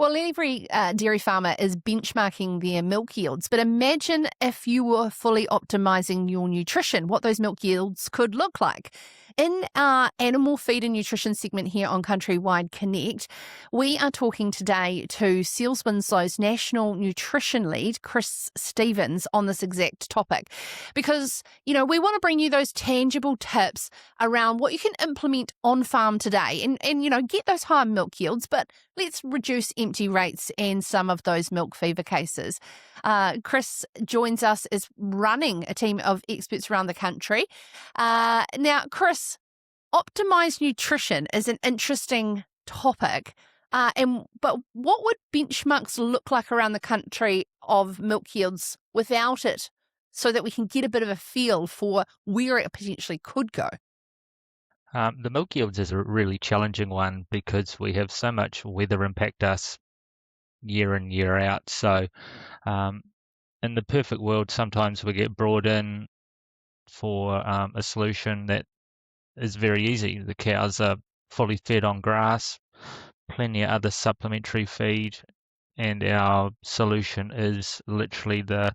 Well, every dairy farmer is benchmarking their milk yields, but imagine if you were fully optimizing your nutrition, what those milk yields could look like. In our animal feed and nutrition segment here on CountryWide Connect, we are talking today to Seales Winslow's National Nutrition Lead, Chris Stevens, on this exact topic. Because, we want to bring you those tangible tips around what you can implement on farm today and get those higher milk yields, but let's reduce empty rates and some of those milk fever cases. Chris joins us, is running a team of experts around the country. Now, Chris, optimized nutrition is an interesting topic. But what would benchmarks look like around the country of milk yields without it, so that we can get a bit of a feel for where it potentially could go? The milk yields is a really challenging one because we have so much weather impact us year in, year out. So in the perfect world, sometimes we get brought in for a solution that is very easy. The cows are fully fed on grass, plenty of other supplementary feed, and our solution is literally the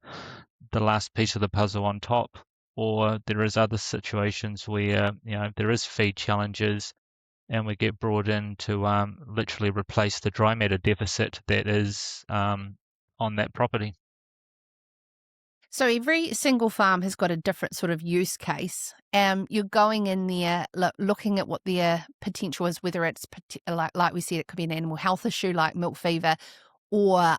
last piece of the puzzle on top. Or there is other situations where there is feed challenges, and we get brought in to literally replace the dry matter deficit that is on that property. So every single farm has got a different sort of use case. You're going in there, looking at what their potential is, whether it's like we said, it could be an animal health issue like milk fever or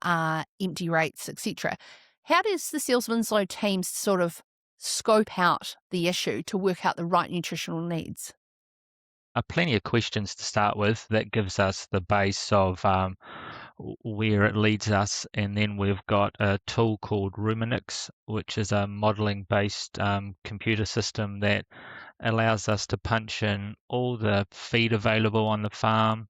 empty rates, etc. How does the Seales Winslow team sort of scope out the issue to work out the right nutritional needs? Plenty of questions to start with. That gives us the base of where it leads us, and then we've got a tool called Ruminix, which is a modeling-based computer system that allows us to punch in all the feed available on the farm,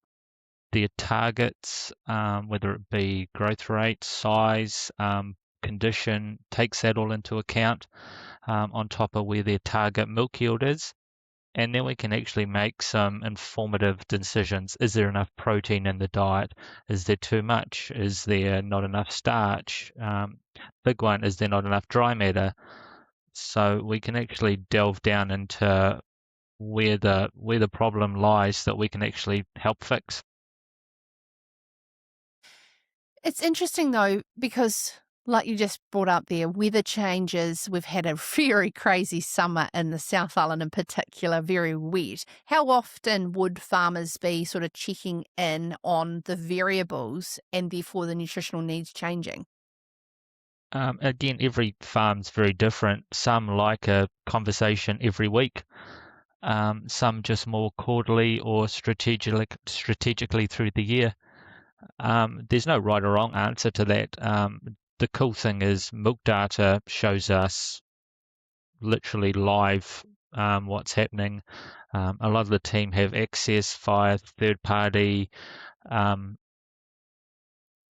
their targets, whether it be growth rate, size, condition, takes that all into account on top of where their target milk yield is. And then we can actually make some informative decisions. Is there enough protein in the diet? Is there too much? Is there not enough starch? Big one, is there not enough dry matter? So we can actually delve down into where the problem lies that we can actually help fix. It's interesting though, because like you just brought up there, weather changes. We've had a very crazy summer in the South Island in particular, very wet. How often would farmers be sort of checking in on the variables and therefore the nutritional needs changing? Again, every farm's very different. Some like a conversation every week. Some just more quarterly or strategically through the year. There's no right or wrong answer to that. The cool thing is milk data shows us literally live what's happening. A lot of the team have access via third-party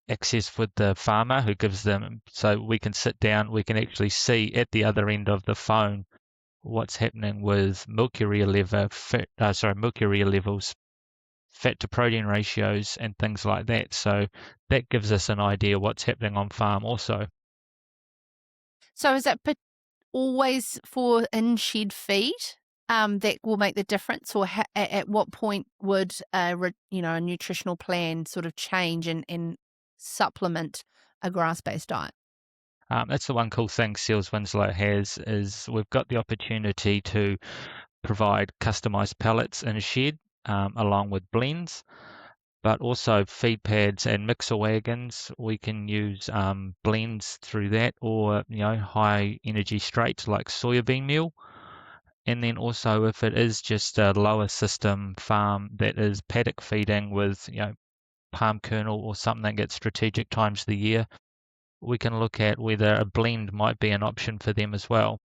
access with the farmer who gives them, so we can sit down, we can actually see at the other end of the phone what's happening with milk urea levels, fat to protein ratios, and things like that. So that gives us an idea what's happening on farm also. So is that always for in-shed feed that will make the difference, or at what point would a nutritional plan sort of change and supplement a grass-based diet? That's the one cool thing Seales Winslow has, is we've got the opportunity to provide customized pellets in a shed along with blends, but also feed pads and mixer wagons. We can use blends through that, or high energy straights like soybean meal. And then also, if it is just a lower system farm that is paddock feeding with palm kernel or something at strategic times of the year, we can look at whether a blend might be an option for them as well.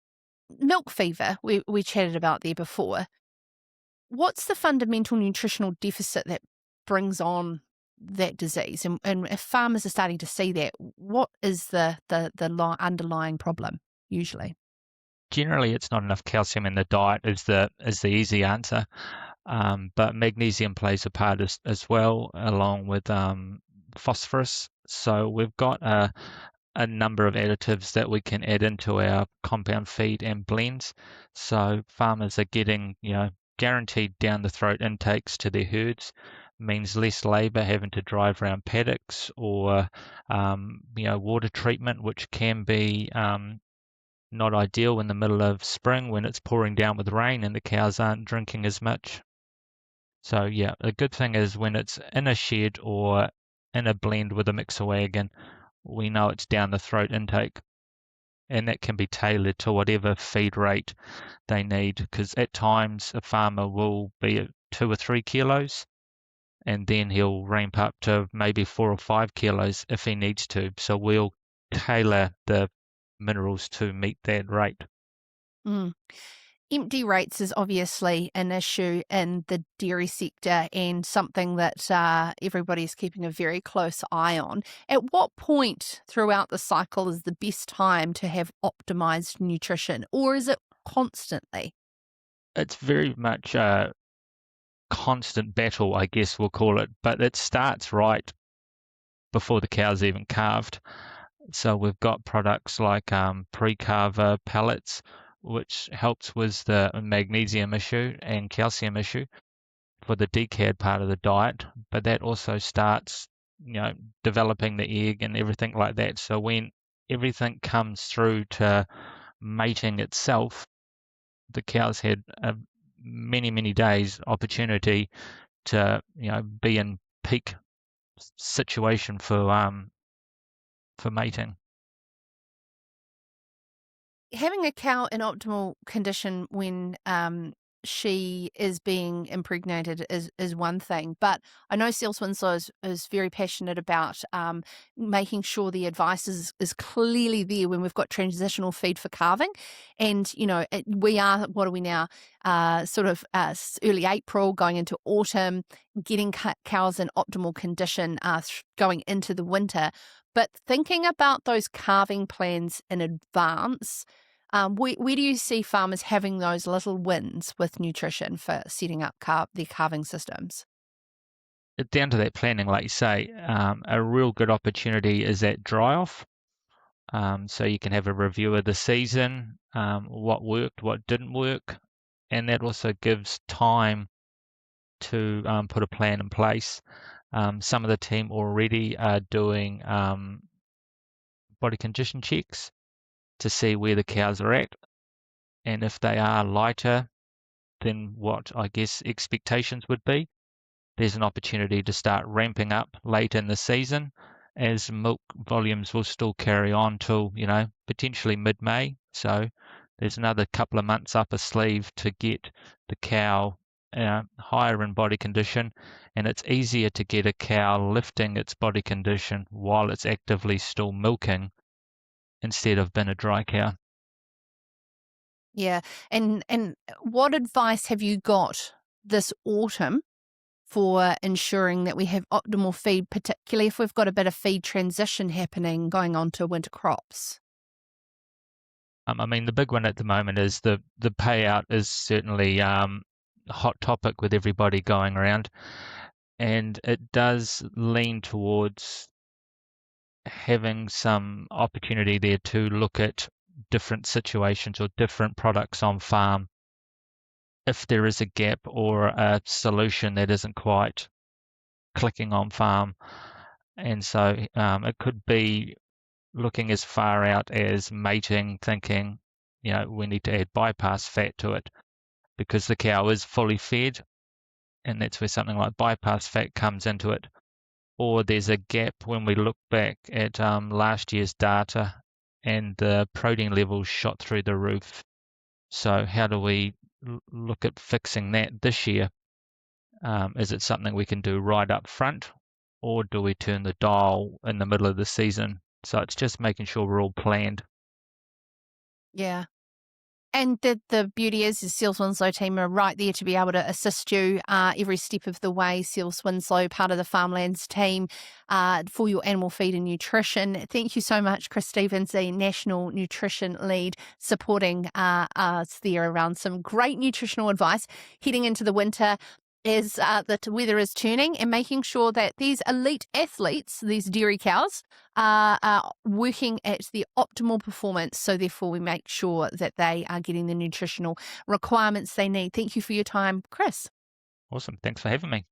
Milk fever, we chatted about there before. What's the fundamental nutritional deficit that brings on that disease? And if farmers are starting to see that, what is the underlying problem usually? Generally, it's not enough calcium in the diet is the easy answer, but magnesium plays a part as well, along with phosphorus. So we've got a number of additives that we can add into our compound feed and blends. So farmers are getting, guaranteed down the throat intakes to their herds. Means less labour having to drive around paddocks or, water treatment, which can be not ideal in the middle of spring when it's pouring down with rain and the cows aren't drinking as much. So yeah, a good thing is when it's in a shed or in a blend with a mixer wagon, we know it's down the throat intake, and that can be tailored to whatever feed rate they need, because at times a farmer will be at 2 or 3 kilos and then he'll ramp up to maybe 4 or 5 kilos if he needs to. So we'll tailor the minerals to meet that rate. Mm. Empty rates is obviously an issue in the dairy sector and something that everybody's keeping a very close eye on. At what point throughout the cycle is the best time to have optimized nutrition, or is it constantly? It's very much a constant battle, I guess we'll call it, but it starts right before the cow's even calved. So we've got products like pre-calver pellets, which helps with the magnesium issue and calcium issue for the decad part of the diet, but that also starts, developing the egg and everything like that. So when everything comes through to mating itself, the cow's had a many days opportunity to, be in peak situation for mating. Having a cow in optimal condition when she is being impregnated is one thing, but I know Seales Winslow is very passionate about making sure the advice is clearly there when we've got transitional feed for calving. And, we are, what are we now, early April, going into autumn, getting cows in optimal condition going into the winter. But thinking about those calving plans in advance, where do you see farmers having those little wins with nutrition for setting up their calving systems? Down to that planning, like you say, a real good opportunity is that dry off. So you can have a review of the season, what worked, what didn't work, and that also gives time to put a plan in place. Some of the team already are doing body condition checks to see where the cows are at, and if they are lighter than what I guess expectations would be, there's an opportunity to start ramping up late in the season, as milk volumes will still carry on till, potentially mid-May. So there's another couple of months up a sleeve to get the cow higher in body condition, and it's easier to get a cow lifting its body condition while it's actively still milking instead of being a dry cow. Yeah, and what advice have you got this autumn for ensuring that we have optimal feed, particularly if we've got a bit of feed transition happening going on to winter crops? The big one at the moment is the payout is certainly a hot topic with everybody going around, and it does lean towards having some opportunity there to look at different situations or different products on farm if there is a gap or a solution that isn't quite clicking on farm. And so it could be looking as far out as mating, thinking, we need to add bypass fat to it because the cow is fully fed, and that's where something like bypass fat comes into it. Or there's a gap when we look back at last year's data and the protein levels shot through the roof. So how do we look at fixing that this year? Is it something we can do right up front, or do we turn the dial in the middle of the season? So it's just making sure we're all planned. Yeah. And the beauty is the Seales Winslow team are right there to be able to assist you every step of the way. Seales Winslow, part of the Farmlands team for your animal feed and nutrition. Thank you so much, Chris Stevens, the National Nutrition Lead, supporting us there around some great nutritional advice heading into the winter. as the weather is turning, and making sure that these elite athletes, these dairy cows, are working at the optimal performance. So therefore we make sure that they are getting the nutritional requirements they need. Thank you for your time, Chris. Awesome. Thanks for having me.